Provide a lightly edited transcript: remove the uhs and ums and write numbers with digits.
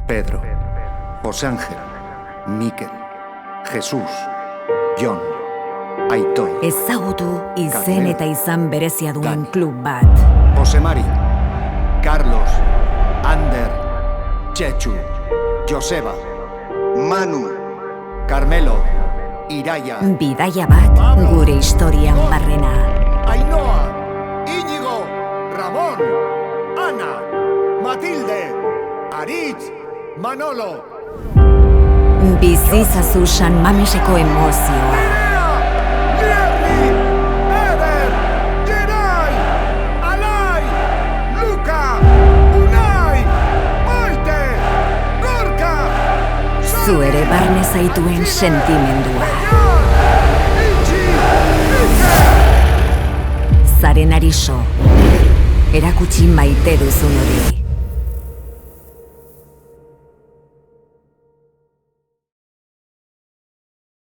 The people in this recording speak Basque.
Pedro, José Ángel, Mikel, Jesus, Jon, Aitor, Ezagutu izen Carmelo, eta izan berezia duen Dani, klub bat. José Mari, Carlos, Ander, Chechu, Joseba, Manu, Carmelo, Iraia, Bidaia bat gure historian barrena. Ainhoa, Íñigo, Ramón, Ana, Matilde, Aritz, Manolo. Bizizazu San Mameseko emozioa. Lierri, Eder, Gerai, Alai, Luka, Unai, Maite, Gorka, Zu ere barne zaituen sentimendua. Itxi, Iker. Zaren ariso, erakutsi maite duzun hori.